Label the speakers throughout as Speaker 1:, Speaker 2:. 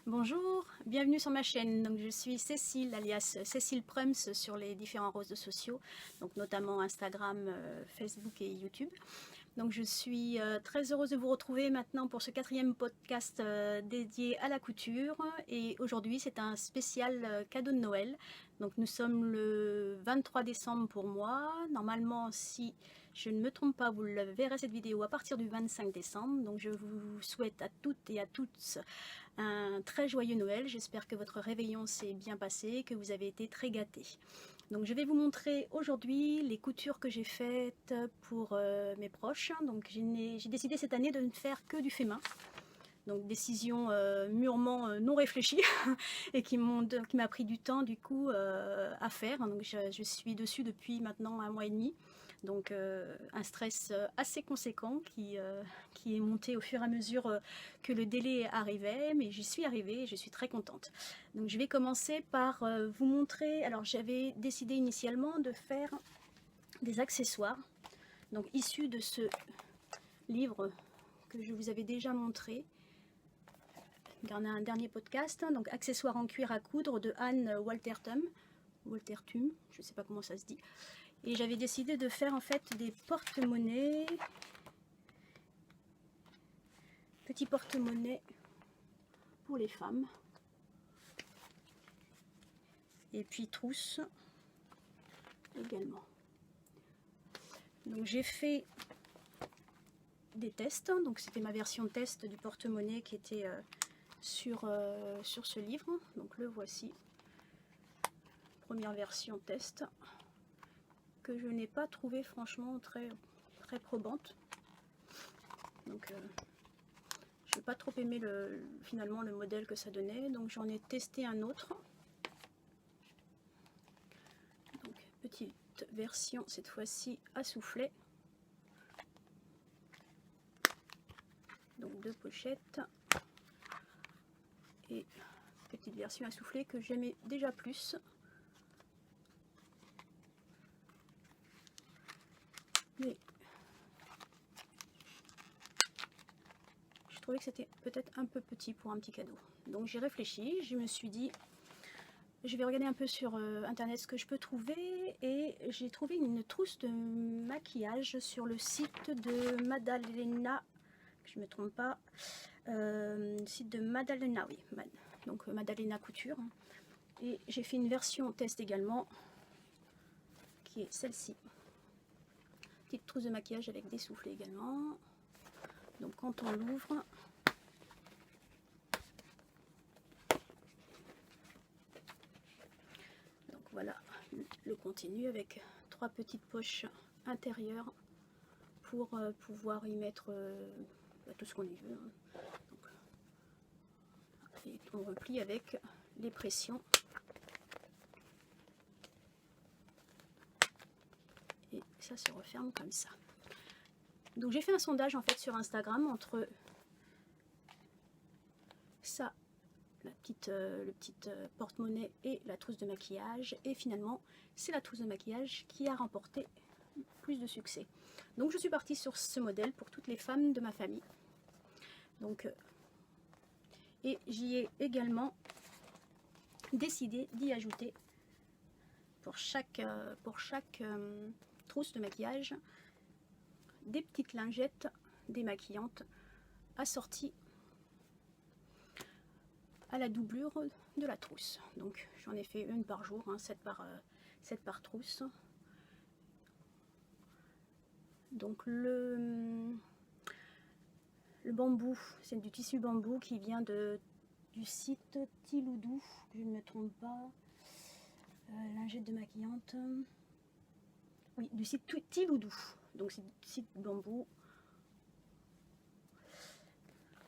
Speaker 1: Bonjour, bienvenue sur ma chaîne. Donc, je suis Cécile, alias Cécile Prums sur les différents réseaux sociaux, donc notamment Instagram, Facebook et YouTube. Donc je suis très heureuse de vous retrouver maintenant pour ce 4e podcast dédié à la couture. Et aujourd'hui c'est un spécial cadeau de Noël. Donc nous sommes le 23 décembre pour moi. Normalement, si je ne me trompe pas, vous verrez cette vidéo à partir du 25 décembre. Donc je vous souhaite à toutes et à tous un très joyeux Noël. J'espère que votre réveillon s'est bien passé, que vous avez été très gâtés. Donc je vais vous montrer aujourd'hui les coutures que j'ai faites pour mes proches. Donc j'ai décidé cette année de ne faire que du fait main. Donc décision mûrement non réfléchie et qui m'a pris du temps du coup à faire. Donc je suis dessus depuis maintenant 1 mois et demi. Donc un stress assez conséquent qui est monté au fur et à mesure que le délai arrivait, mais j'y suis arrivée et je suis très contente. Donc je vais commencer par vous montrer, alors j'avais décidé initialement de faire des accessoires, donc issus de ce livre que je vous avais déjà montré dans un dernier podcast, donc accessoires en cuir à coudre de Anne Waltertum, je ne sais pas comment ça se dit. Et j'avais décidé de faire en fait des porte-monnaies, petits porte-monnaies pour les femmes. Et puis trousses également. Donc j'ai fait des tests, donc c'était ma version test du porte-monnaie qui était sur ce livre. Donc le voici, première version test, que je n'ai pas trouvé franchement très probante. Donc je n'ai pas trop aimé finalement le modèle que ça donnait, donc j'en ai testé un autre. Donc petite version cette fois-ci à soufflet. Donc 2 pochettes. Et petite version à soufflet que j'aimais déjà plus. Mais je trouvais que c'était peut-être un peu petit pour un petit cadeau. Donc j'ai réfléchi, je me suis dit, je vais regarder un peu sur internet ce que je peux trouver, et j'ai trouvé une trousse de maquillage sur le site de Madalena, que je ne me trompe pas, site de Madalena, oui, donc Madalena Couture. Et j'ai fait une version test également, qui est celle-ci. Petite trousse de maquillage avec des soufflets également. Donc quand on l'ouvre, donc voilà le contenu avec 3 petites poches intérieures pour pouvoir y mettre tout ce qu'on y veut. Donc, et on replie avec les pressions. Et ça se referme comme ça. Donc j'ai fait un sondage en fait sur Instagram entre ça, le petit porte-monnaie et la trousse de maquillage, et finalement c'est la trousse de maquillage qui a remporté plus de succès. Donc je suis partie sur ce modèle pour toutes les femmes de ma famille. Donc et j'y ai également décidé d'y ajouter pour chaque trousse de maquillage des petites lingettes démaquillantes assorties à la doublure de la trousse. Donc j'en ai fait une par jour, 7 par trousse. Donc le bambou, c'est du tissu bambou qui vient du site Tiloudou, que je ne me trompe pas. Lingette de maquillante. Oui, du site Tiloudou. Donc c'est du site bambou.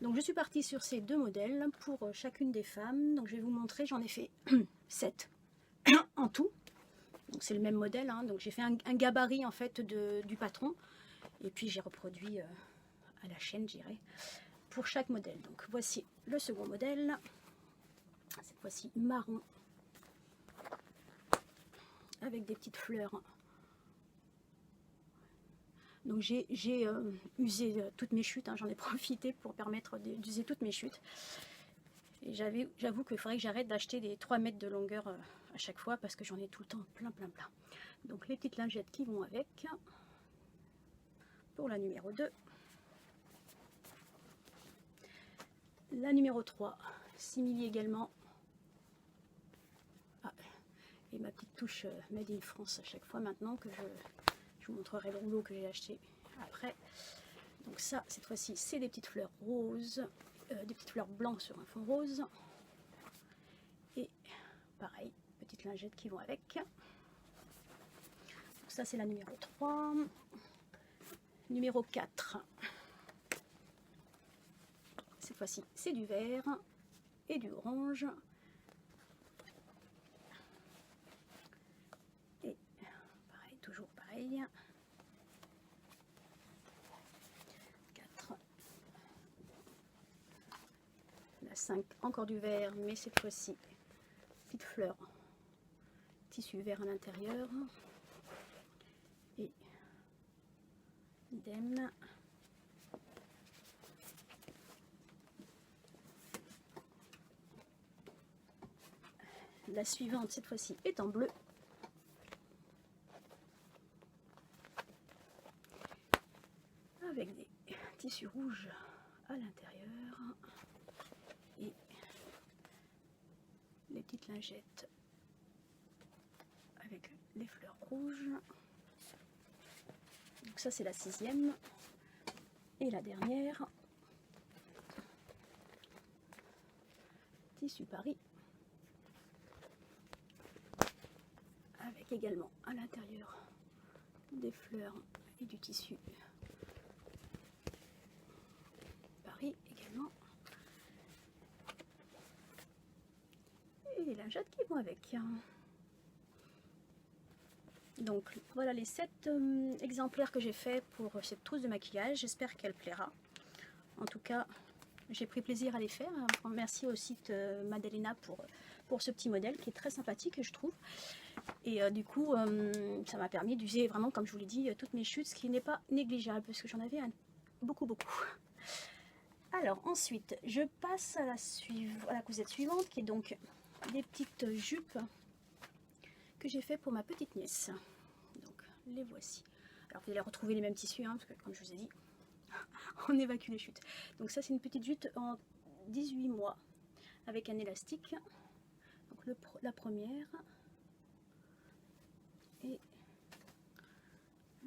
Speaker 1: Donc je suis partie sur ces 2 modèles pour chacune des femmes. Donc je vais vous montrer, j'en ai fait 7 en tout. Donc c'est le même modèle, hein. Donc j'ai fait un gabarit en fait du patron. Et puis j'ai reproduit à la chaîne, j'irai, pour chaque modèle. Donc voici le second modèle. Cette fois-ci marron. Avec des petites fleurs. Donc j'ai usé toutes mes chutes, hein, j'en ai profité pour permettre d'user toutes mes chutes. Et j'avoue qu'il faudrait que j'arrête d'acheter des 3 mètres de longueur à chaque fois parce que j'en ai tout le temps plein. Donc les petites lingettes qui vont avec pour la numéro 2. La numéro 3, simili également. Ah, et ma petite touche Made in France à chaque fois maintenant que je vous montrerai le rouleau que j'ai acheté après. Donc ça, cette fois-ci, c'est des petites fleurs roses, des petites fleurs blanches sur un fond rose. Et pareil, petites lingettes qui vont avec. Donc ça, c'est la numéro 3. Numéro 4. Cette fois-ci, c'est du vert et du orange. Et pareil, toujours pareil. 4. La 5, encore du vert, mais cette fois-ci, petite fleur, tissu vert à l'intérieur. Et idem. La suivante, cette fois-ci, est en bleu. Avec des tissus rouges à l'intérieur. Et les petites lingettes avec les fleurs rouges. Donc ça, c'est la 6e. Et la dernière. Tissu Paris. Avec également à l'intérieur des fleurs et du tissu Paris également. Et les lingettes qui vont avec. Donc voilà les 7 exemplaires que j'ai fait pour cette trousse de maquillage. J'espère qu'elle plaira. En tout cas, j'ai pris plaisir à les faire. Merci au site Madalena pour ce petit modèle qui est très sympathique, je trouve. Et du coup, ça m'a permis d'user vraiment, comme je vous l'ai dit, toutes mes chutes, ce qui n'est pas négligeable parce que j'en avais beaucoup. Alors ensuite, je passe à la cousette suivante qui est donc des petites jupes que j'ai fait pour ma petite nièce. Donc les voici. Alors vous allez retrouver les mêmes tissus, hein, parce que comme je vous ai dit, on évacue les chutes. Donc ça, c'est une petite jupe en 18 mois avec un élastique. Donc la première et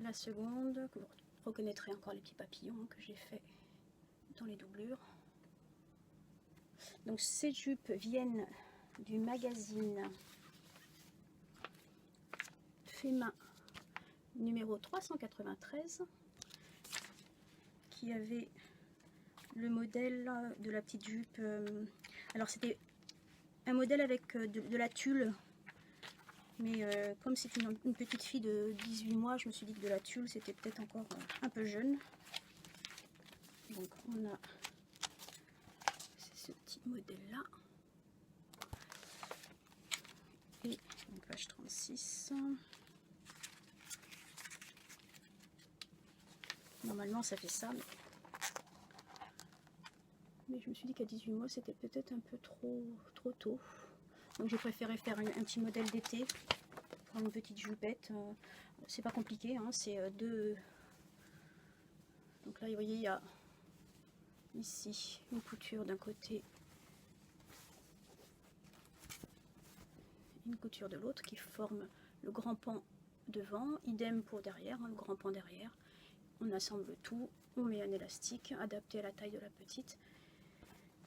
Speaker 1: la seconde, que vous reconnaîtrez encore les petits papillons que j'ai fait dans les doublures. Donc ces jupes viennent du magazine Fait Main numéro 393 qui avait le modèle de la petite jupe. Alors c'était un modèle avec de la tulle, mais comme c'est une petite fille de 18 mois, je me suis dit que de la tulle c'était peut-être encore un peu jeune. Donc on a ce petit modèle là. Et donc page 36. Normalement ça fait ça, mais je me suis dit qu'à 18 mois c'était peut-être un peu trop tôt. Donc j'ai préféré faire un petit modèle d'été pour une petite jupette. C'est pas compliqué, hein, c'est deux. Donc là vous voyez, il y a ici une couture d'un côté, une couture de l'autre qui forme le grand pan devant, idem pour derrière, hein, le grand pan derrière. On assemble tout, on met un élastique adapté à la taille de la petite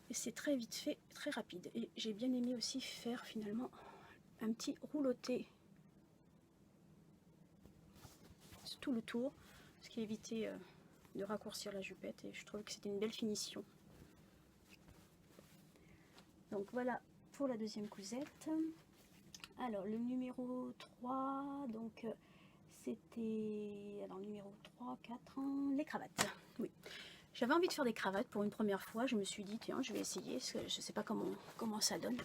Speaker 1: et c'est très vite fait, très rapide. Et j'ai bien aimé aussi faire finalement un petit rouloté tout le tour, ce qui évitait de raccourcir la jupette, et je trouve que c'était une belle finition. Donc voilà pour la deuxième cousette. Alors le numéro 3, donc c'était, alors numéro 3, 4 ans, les cravates. Oui, j'avais envie de faire des cravates pour une première fois. Je me suis dit tiens, je vais essayer, parce que je sais pas comment ça donne.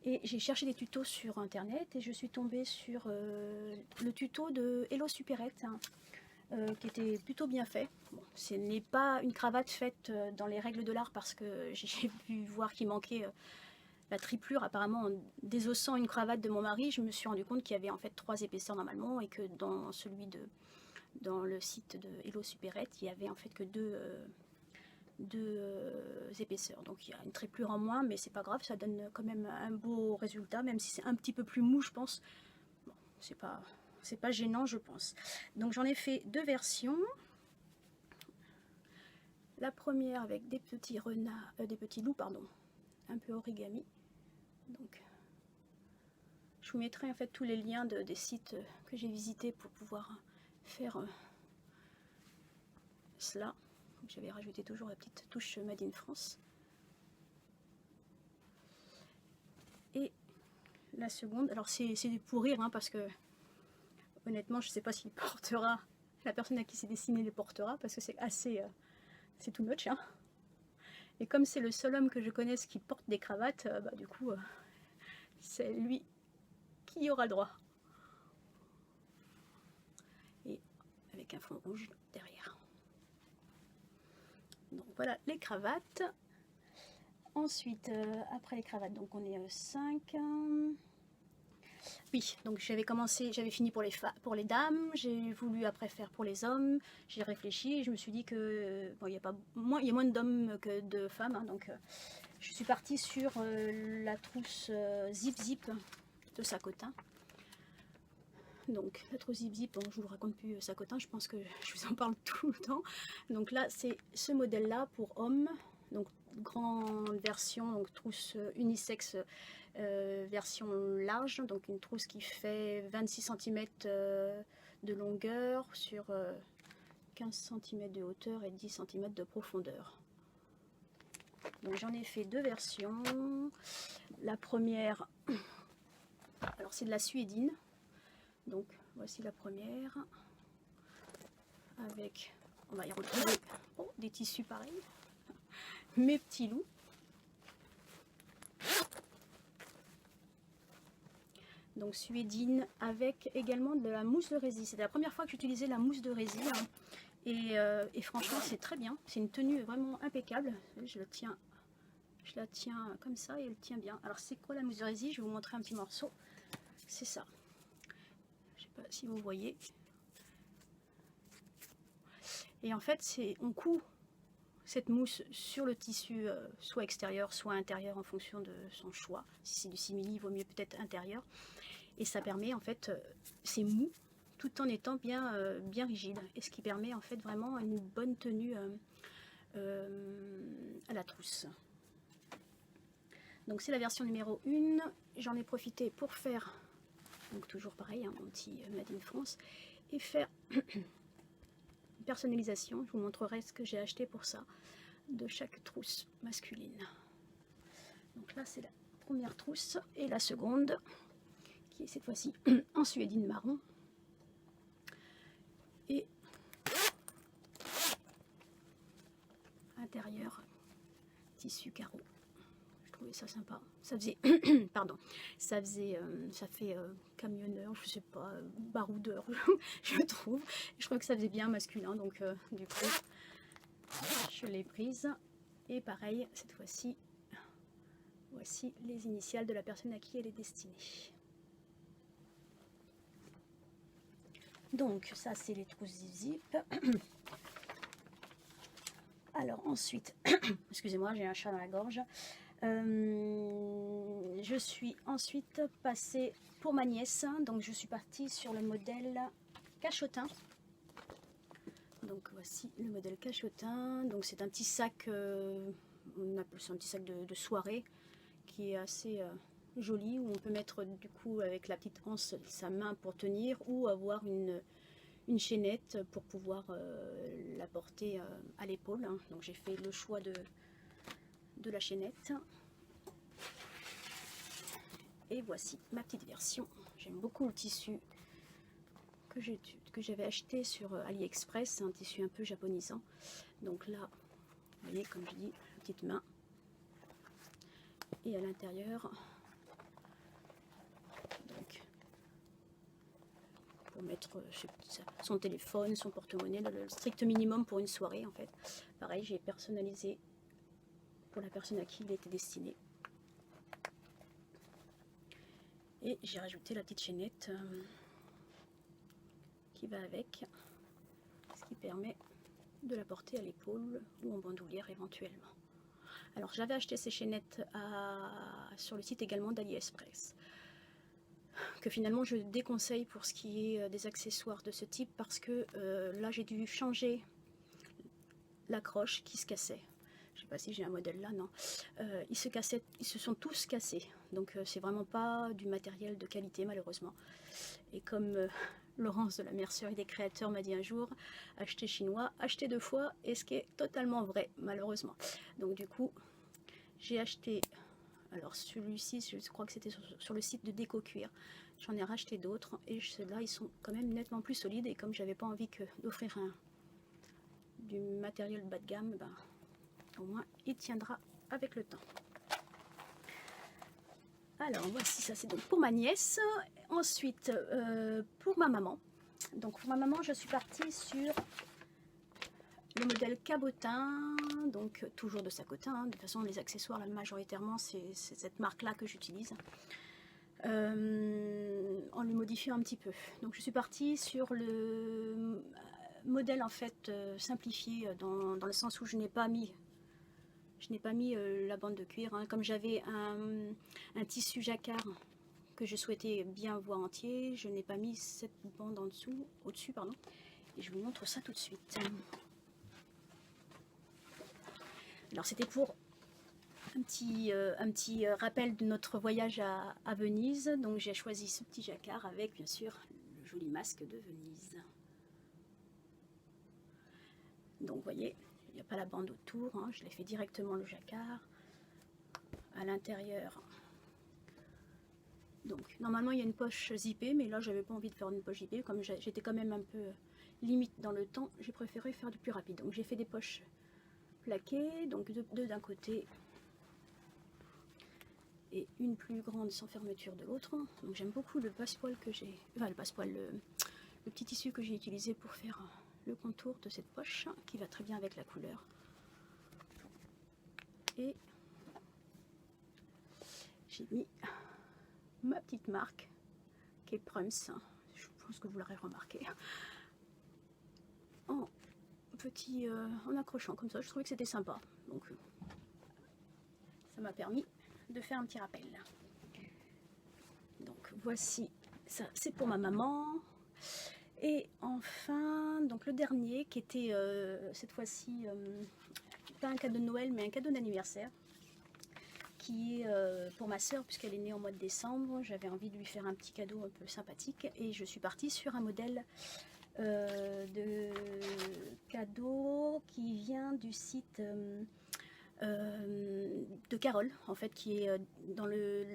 Speaker 1: Et j'ai cherché des tutos sur internet et je suis tombée sur le tuto de Hello Supérette, hein, qui était plutôt bien fait. Bon, ce n'est pas une cravate faite dans les règles de l'art parce que j'ai pu voir qu'il manquait la triplure. Apparemment, en désossant une cravate de mon mari, je me suis rendu compte qu'il y avait en fait 3 épaisseurs normalement et que dans le site de Hello Supérette, il y avait en fait que deux épaisseurs. Donc il y a une triplure en moins, mais c'est pas grave, ça donne quand même un beau résultat, même si c'est un petit peu plus mou, je pense. Bon, c'est pas gênant, je pense. Donc j'en ai fait 2 versions. La première avec des petits renards, des petits loups, pardon, un peu origami. Donc je vous mettrai en fait tous les liens des sites que j'ai visités pour pouvoir faire cela. J'avais rajouté toujours la petite touche Made in France. Et la seconde, alors c'est pour rire, hein, parce que honnêtement je ne sais pas s'il portera, la personne à qui c'est dessiné le portera, parce que c'est assez, c'est too much, hein. Et comme c'est le seul homme que je connaisse qui porte des cravates, bah, du coup c'est lui qui aura le droit. Et avec un fond rouge derrière. Donc voilà les cravates. Ensuite, après les cravates, donc on est 5. Oui, donc j'avais fini pour les dames, j'ai voulu après faire pour les hommes, j'ai réfléchi et je me suis dit que bon, il y a moins d'hommes que de femmes, hein, donc je suis partie sur la trousse Zip Zip de Sacotin. Donc la trousse Zip Zip, bon, je vous raconte plus Sacotin, je pense que je vous en parle tout le temps. Donc là c'est ce modèle là pour hommes, donc grande version, donc trousse unisexe version large, donc une trousse qui fait 26 cm de longueur sur 15 cm de hauteur et 10 cm de profondeur. Donc j'en ai fait 2 versions. La première, alors c'est de la suédine, donc voici la première, avec, on va y retrouver des tissus pareils, mes petits loups. Donc suédine avec également de la mousse de résin. C'était la première fois que j'utilisais la mousse de résin, hein. Et franchement c'est très bien. C'est une tenue vraiment impeccable. Je la tiens comme ça et elle tient bien. Alors c'est quoi la mousse de résin? Je vais vous montrer un petit morceau. C'est ça. Je sais pas si vous voyez. Et en fait on coud cette mousse sur le tissu, soit extérieur, soit intérieur en fonction de son choix. Si c'est du simili, il vaut mieux peut-être intérieur. Et ça permet en fait, c'est mou, tout en étant bien rigide. Et ce qui permet en fait vraiment une bonne tenue à la trousse. Donc c'est la version numéro 1. J'en ai profité pour faire, donc toujours pareil, hein, mon petit Made in France, et faire une personnalisation. Je vous montrerai ce que j'ai acheté pour ça, de chaque trousse masculine. Donc là c'est la première trousse et la seconde, qui est cette fois-ci en suédine marron. Et intérieur, tissu carreau. Je trouvais ça sympa. Ça faisait, pardon, ça fait camionneur, je sais pas, baroudeur, je trouve. Je crois que ça faisait bien masculin, donc du coup, je l'ai prise. Et pareil, cette fois-ci, voici les initiales de la personne à qui elle est destinée. Donc ça c'est les trousses Zip Zip. Alors ensuite, excusez-moi, j'ai un chat dans la gorge. Je suis ensuite passée pour ma nièce, donc je suis partie sur le modèle cachotin. Donc voici le modèle cachotin. Donc c'est un petit sac, on appelle ça un petit sac de soirée, qui est assez joli, où on peut mettre du coup avec la petite anse sa main pour tenir, ou avoir une chaînette pour pouvoir la porter à l'épaule, hein. Donc j'ai fait le choix de la chaînette. Et voici ma petite version. J'aime beaucoup le tissu que j'avais acheté sur AliExpress. C'est un tissu un peu japonisant. Donc là, vous voyez, comme je dis, petite main. Et à l'intérieur, donc pour mettre son téléphone, son porte-monnaie, le strict minimum pour une soirée en fait. Pareil, j'ai personnalisé pour la personne à qui il était destiné. Et j'ai rajouté la petite chaînette qui va avec, ce qui permet de la porter à l'épaule ou en bandoulière éventuellement. Alors j'avais acheté ces chaînettes sur le site également d'AliExpress, que finalement je déconseille pour ce qui est des accessoires de ce type, parce que là j'ai dû changer l'accroche qui se cassait. Je sais pas si j'ai un modèle là, non. Ils se sont tous cassés, donc c'est vraiment pas du matériel de qualité malheureusement. Et comme Laurence de la Mercerie des Créateurs m'a dit un jour, acheter chinois, acheter 2 fois, et ce qui est totalement vrai malheureusement. Donc du coup j'ai acheté, alors celui-ci je crois que c'était sur le site de Déco Cuir, j'en ai racheté d'autres et ceux-là ils sont quand même nettement plus solides, et comme j'avais pas envie d'offrir du matériel bas de gamme, ben, au moins il tiendra avec le temps. Alors voici, ça c'est donc pour ma nièce. Ensuite pour ma maman, donc pour ma maman je suis partie sur le modèle cabotin, donc toujours de Sacotin, hein. De toute façon les accessoires là, majoritairement c'est cette marque là que j'utilise, en le modifiant un petit peu. Donc je suis partie sur le modèle en fait simplifié, dans le sens où je n'ai pas mis la bande de cuir, hein. Comme j'avais un tissu jacquard que je souhaitais bien voir entier, je n'ai pas mis cette bande au-dessus, pardon. Et je vous montre ça tout de suite. Alors c'était pour un petit rappel de notre voyage à Venise. Donc j'ai choisi ce petit jacquard avec bien sûr le joli masque de Venise. Donc vous voyez, il n'y a pas la bande autour, hein. Je l'ai fait directement le jacquard. À l'intérieur, donc normalement il y a une poche zippée, mais là j'avais pas envie de faire une poche zippée, comme j'étais quand même un peu limite dans le temps, j'ai préféré faire du plus rapide. Donc j'ai fait des poches plaquées, donc deux d'un côté et une plus grande sans fermeture de l'autre. Donc j'aime beaucoup le passepoil que j'ai, enfin le passepoil, le petit tissu que j'ai utilisé pour faire le contour de cette poche, qui va très bien avec la couleur. Et j'ai mis ma petite marque qui est Prums, je pense que vous l'aurez remarqué, en petit, en accrochant comme ça. Je trouvais que c'était sympa, donc ça m'a permis de faire un petit rappel. Donc voici, ça c'est pour ma maman. Et enfin, donc le dernier qui était cette fois-ci pas un cadeau de Noël mais un cadeau d'anniversaire, qui est pour ma soeur, puisqu'elle est née au mois de décembre. J'avais envie de lui faire un petit cadeau un peu sympathique, et je suis partie sur un modèle de cadeau qui vient du site de Carole, en fait, qui est dans le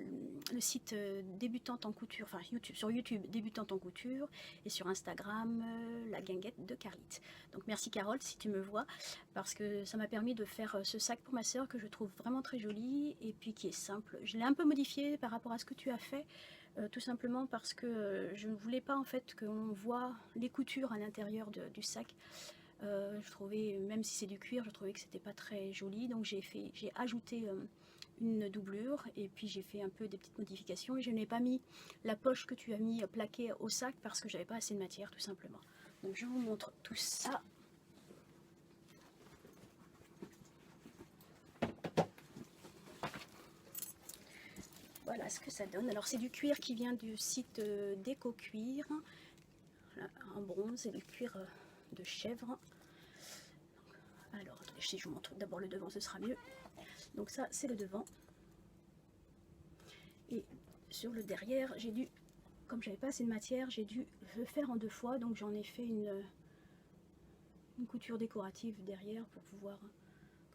Speaker 1: site débutante en couture, enfin YouTube, sur YouTube débutante en couture, et sur Instagram la guinguette de Carlite. Donc merci Carole si tu me vois, parce que ça m'a permis de faire ce sac pour ma soeur que je trouve vraiment très joli, et puis qui est simple. Je l'ai un peu modifié par rapport à ce que tu as fait, tout simplement parce que je ne voulais pas en fait qu'on voit les coutures à l'intérieur du sac. Je trouvais, même si c'est du cuir, je trouvais que c'était pas très joli, donc j'ai ajouté une doublure, et puis j'ai fait un peu des petites modifications, et je n'ai pas mis la poche que tu as mis plaquée au sac parce que j'avais pas assez de matière, tout simplement. Donc je vous montre tout ça. Voilà ce que ça donne. Alors c'est du cuir qui vient du site Déco Cuir, voilà, en bronze, et du cuir de chèvre. Alors si je vous montre d'abord le devant, ce sera mieux. Donc ça c'est le devant, et sur le derrière j'ai dû, comme j'avais pas assez de matière, j'ai dû le faire en 2 fois, donc j'en ai fait une couture décorative derrière pour pouvoir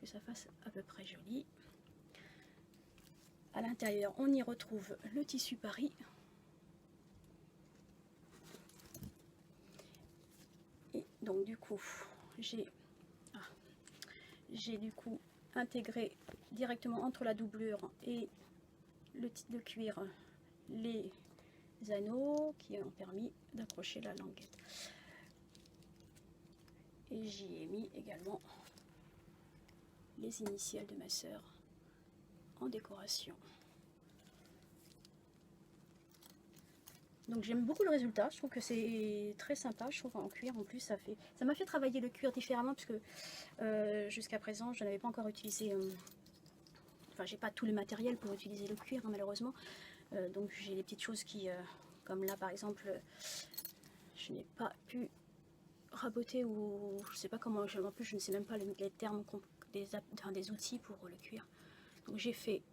Speaker 1: que ça fasse à peu près joli. À l'intérieur on y retrouve le tissu Paris, et donc du coup j'ai du coup intégré directement entre la doublure et le titre de cuir les anneaux qui ont permis d'accrocher la languette. Et j'y ai mis également les initiales de ma sœur en décoration. Donc j'aime beaucoup le résultat, je trouve que c'est très sympa, je trouve en cuir en plus ça m'a fait travailler le cuir différemment puisque jusqu'à présent je n'avais pas encore utilisé, enfin j'ai pas tout le matériel pour utiliser le cuir hein, malheureusement, donc j'ai des petites choses qui, comme là par exemple, je n'ai pas pu raboter ou je sais pas comment, en plus je ne sais même pas les termes des outils pour le cuir. Donc j'ai fait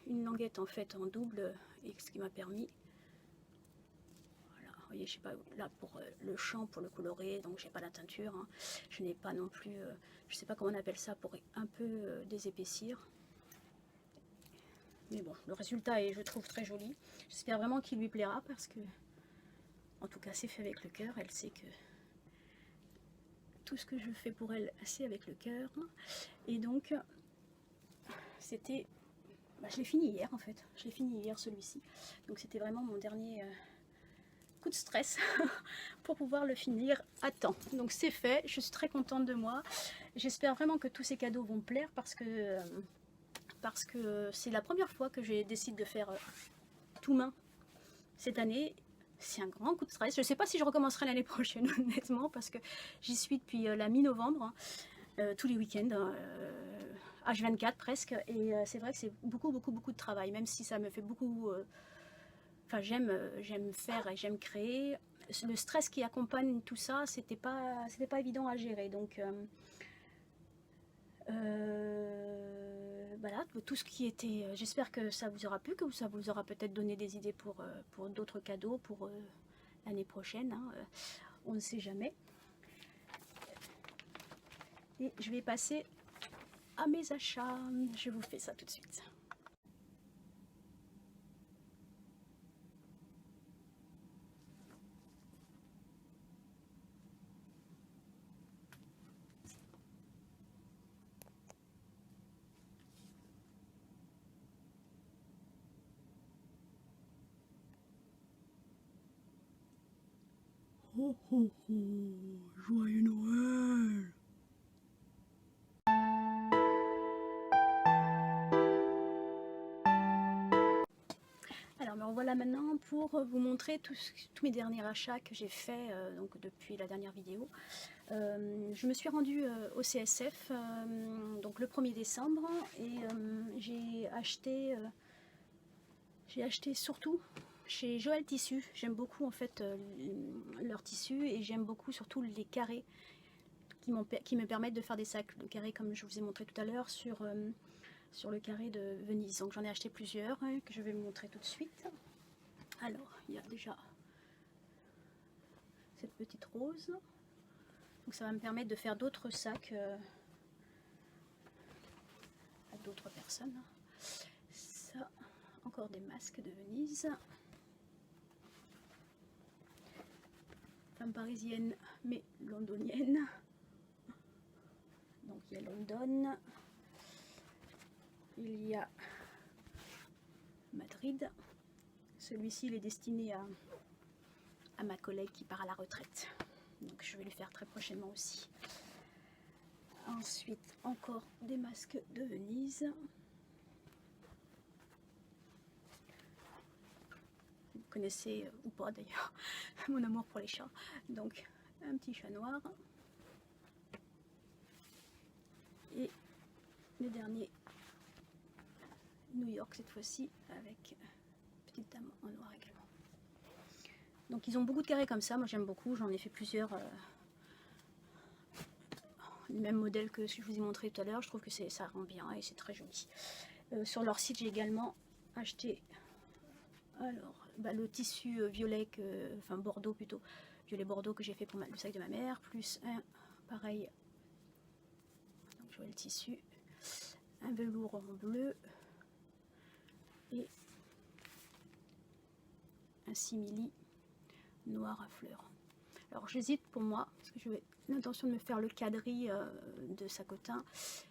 Speaker 1: une languette en fait en double, et ce qui m'a permis, vous voyez, je sais pas, là pour le champ, pour le colorer, donc j'ai pas la teinture, hein. Je n'ai pas non plus, je sais pas comment on appelle ça, pour un peu désépaissir. Mais bon, le résultat est, je trouve, très joli. J'espère vraiment qu'il lui plaira parce que, en tout cas, c'est fait avec le cœur. Elle sait que tout ce que je fais pour elle, c'est avec le cœur. Et donc, c'était, je l'ai fini hier en fait. Je l'ai fini hier celui-ci. Donc c'était vraiment mon dernier coup de stress pour pouvoir le finir à temps. Donc c'est fait, je suis très contente de moi. J'espère vraiment que tous ces cadeaux vont me plaire parce que c'est la première fois que je décide de faire tout main cette année. C'est un grand coup de stress. Je ne sais pas si je recommencerai l'année prochaine honnêtement parce que j'y suis depuis la mi-novembre, tous les week-ends. H24 presque, et c'est vrai que c'est beaucoup de travail, même si ça me fait beaucoup, enfin j'aime faire et j'aime créer. Le stress qui accompagne tout ça, c'était pas évident à gérer, donc voilà, tout ce qui était, j'espère que ça vous aura plu, que ça vous aura peut-être donné des idées pour d'autres cadeaux pour l'année prochaine, hein, on ne sait jamais. Et je vais passer à mes achats, je vous fais ça tout de suite. Oh oh oh, joyeux Noël! Alors me revoilà maintenant pour vous montrer tous mes derniers achats que j'ai fait donc depuis la dernière vidéo. Je me suis rendue au CSF donc le 1er décembre et j'ai acheté surtout chez Joël Tissu. J'aime beaucoup en fait leur tissu et j'aime beaucoup surtout les carrés qui me permettent de faire des sacs de carrés comme je vous ai montré tout à l'heure sur le carré de Venise. Donc j'en ai acheté plusieurs que je vais vous montrer tout de suite. Alors il y a déjà cette petite rose. Donc ça va me permettre de faire d'autres sacs à d'autres personnes. Ça, encore des masques de Venise. Femme parisienne mais londonienne. Donc il y a London. Il y a Madrid. Celui-ci il est destiné à ma collègue qui part à la retraite. Donc je vais le faire très prochainement aussi. Ensuite encore des masques de Venise. Vous connaissez ou pas d'ailleurs mon amour pour les chats. Donc un petit chat noir. Et le dernier New York cette fois-ci avec petite dame en noir également. Donc ils ont beaucoup de carrés comme ça, moi j'aime beaucoup, j'en ai fait plusieurs, le même modèle que ce que je vous ai montré tout à l'heure, je trouve que ça rend bien et c'est très joli. Sur leur site j'ai également acheté le tissu violet, enfin bordeaux plutôt, violet bordeaux que j'ai fait pour le sac de ma mère, plus un pareil, donc je vois le tissu, un velours en bleu et un simili noir à fleurs. Alors j'hésite pour moi, parce que j'ai l'intention de me faire le quadrille de sacotin.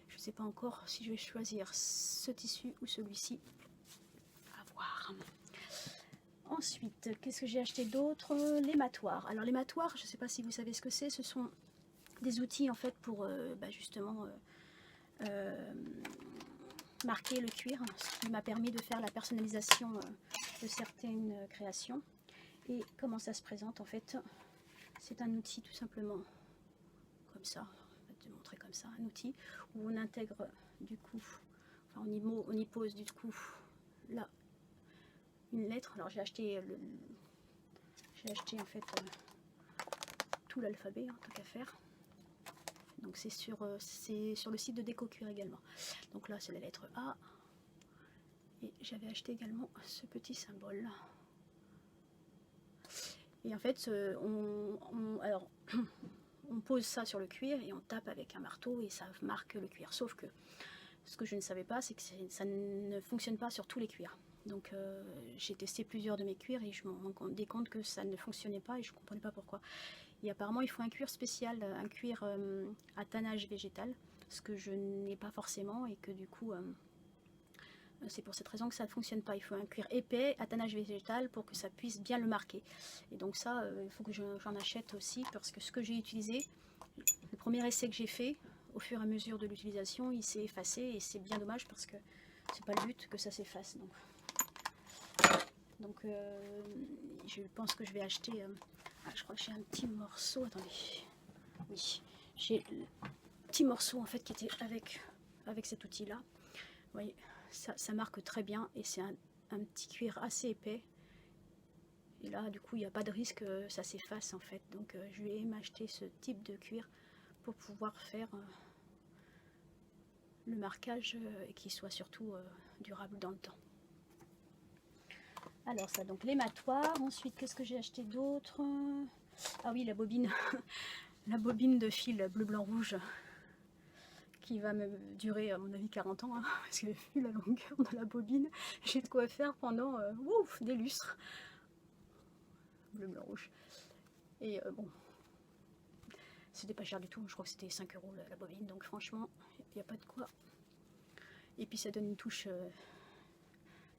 Speaker 1: Je ne sais pas encore si je vais choisir ce tissu ou celui-ci. À voir. Ensuite, qu'est-ce que j'ai acheté d'autre? Les matoirs. Alors les matoirs, je ne sais pas si vous savez ce que c'est, ce sont des outils en fait pour justement marquer le cuir, ce qui m'a permis de faire la personnalisation de certaines créations. Et comment ça se présente en fait? C'est un outil tout simplement comme ça, je vais te montrer comme ça, un outil où on intègre du coup, enfin on y pose du coup là une lettre. Alors j'ai acheté en fait tout l'alphabet, tant qu'à faire. Donc c'est sur le site de Déco Cuir également. Donc là c'est la lettre A. Et j'avais acheté également ce petit symbole. Et en fait, alors, on pose ça sur le cuir et on tape avec un marteau et ça marque le cuir. Sauf que ce que je ne savais pas, c'est que ça ne fonctionne pas sur tous les cuirs. Donc j'ai testé plusieurs de mes cuirs et je me rendais compte que ça ne fonctionnait pas et je ne comprenais pas pourquoi. Et apparemment il faut un cuir spécial, un cuir à tannage végétal, ce que je n'ai pas forcément et que du coup c'est pour cette raison que ça ne fonctionne pas. Il faut un cuir épais à tannage végétal pour que ça puisse bien le marquer. Et donc ça, il faut que j'en achète aussi parce que ce que j'ai utilisé, le premier essai que j'ai fait, au fur et à mesure de l'utilisation, il s'est effacé et c'est bien dommage parce que c'est pas le but que ça s'efface. Donc je pense que je vais acheter... je crois que j'ai un petit morceau. Attendez. Oui, j'ai le petit morceau en fait qui était avec cet outil-là. Vous voyez, ça marque très bien et c'est un petit cuir assez épais. Et là, du coup, il n'y a pas de risque que ça s'efface en fait. Donc je vais m'acheter ce type de cuir pour pouvoir faire le marquage et qu'il soit surtout durable dans le temps. Alors ça, donc les matoirs. Ensuite, qu'est-ce que j'ai acheté d'autre? Ah oui, la bobine, la bobine de fil bleu, blanc, rouge, qui va me durer à mon avis 40 ans, hein, parce que vu la longueur de la bobine, j'ai de quoi faire pendant des lustres. Bleu, blanc, rouge. Et bon, c'était pas cher du tout, je crois que c'était 5 € la bobine, donc franchement, il n'y a pas de quoi. Et puis ça donne une touche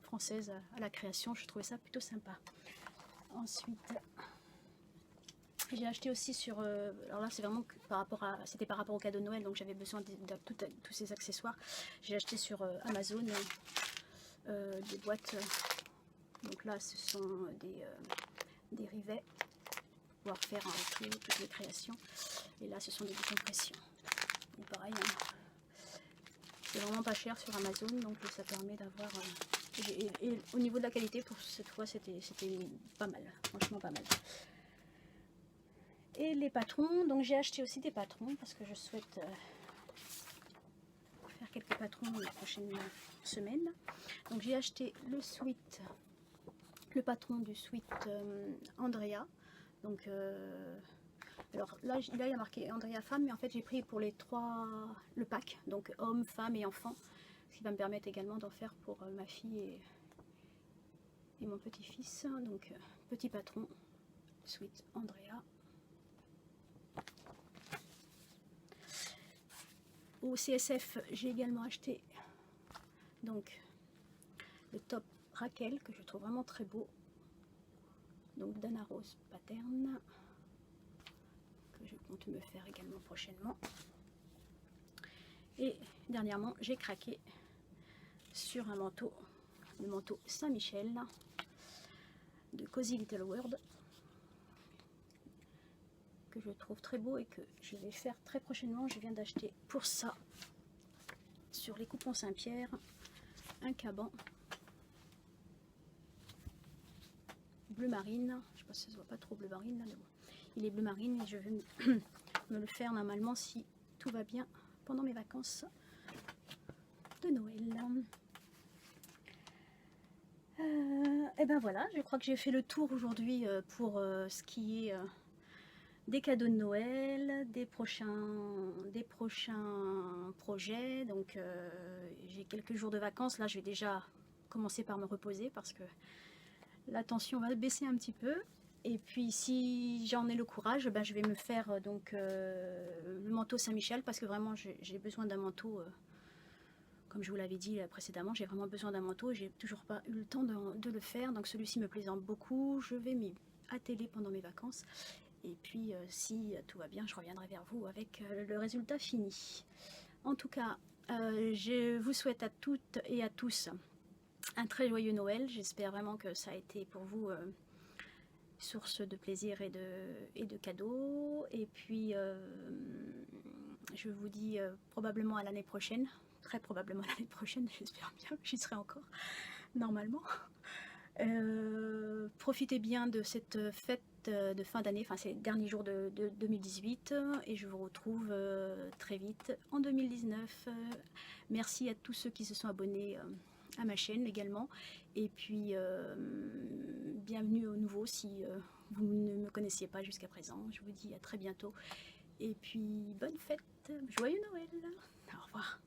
Speaker 1: française à la création, je trouvais ça plutôt sympa. Ensuite, j'ai acheté aussi sur... alors là, c'est vraiment c'était par rapport au cadeau de Noël, donc j'avais besoin de tous ces accessoires. J'ai acheté sur Amazon des boîtes. Donc là, ce sont des rivets pour pouvoir faire toutes les créations. Et là, ce sont des décompressions. Donc pareil, hein, c'est vraiment pas cher sur Amazon, donc ça permet d'avoir... et au niveau de la qualité, pour cette fois, c'était pas mal, franchement pas mal. Et les patrons, donc j'ai acheté aussi des patrons parce que je souhaite faire quelques patrons dans les prochaines semaines. Donc j'ai acheté le patron du sweat Andrea. Donc alors là il y a marqué Andrea femme, mais en fait j'ai pris pour le pack, donc homme, femme et enfant, ce qui va me permettre également d'en faire pour ma fille et mon petit-fils. Donc petit patron, sweat Andrea. Au CSF, j'ai également acheté donc le top Raquel que je trouve vraiment très beau, donc Dana Rose Pattern, que je compte me faire également prochainement. Et dernièrement, j'ai craqué sur un manteau, le manteau Saint-Michel de Cozy Little World, que je trouve très beau et que je vais faire très prochainement. Je viens d'acheter pour ça sur les coupons Saint-Pierre un caban bleu marine. Je sais pas si ça se voit pas trop bleu marine là, mais bon, il est bleu marine et je vais me le faire normalement si tout va bien pendant mes vacances de Noël. Et ben voilà, je crois que j'ai fait le tour aujourd'hui pour ce qui est des cadeaux de Noël, des prochains projets. Donc j'ai quelques jours de vacances. Là, je vais déjà commencer par me reposer parce que la tension va baisser un petit peu. Et puis si j'en ai le courage, ben, je vais me faire le manteau Saint-Michel parce que vraiment j'ai besoin d'un manteau comme je vous l'avais dit précédemment, j'ai vraiment besoin d'un manteau et j'ai toujours pas eu le temps de le faire. Donc celui-ci me plaisant beaucoup, je vais m'y atteler pendant mes vacances. Et puis si tout va bien, je reviendrai vers vous avec le résultat fini. En tout cas, je vous souhaite à toutes et à tous un très joyeux Noël. J'espère vraiment que ça a été pour vous source de plaisir et de cadeaux. Et puis, je vous dis probablement à l'année prochaine. Très probablement à l'année prochaine, j'espère bien, j'y serai encore, normalement. Profitez bien de cette fête de fin d'année, enfin ces derniers jours de 2018, et je vous retrouve très vite en 2019. Merci à tous ceux qui se sont abonnés à ma chaîne également, et puis bienvenue aux nouveaux si vous ne me connaissiez pas jusqu'à présent. Je vous dis à très bientôt, et puis bonne fête, joyeux Noël, au revoir.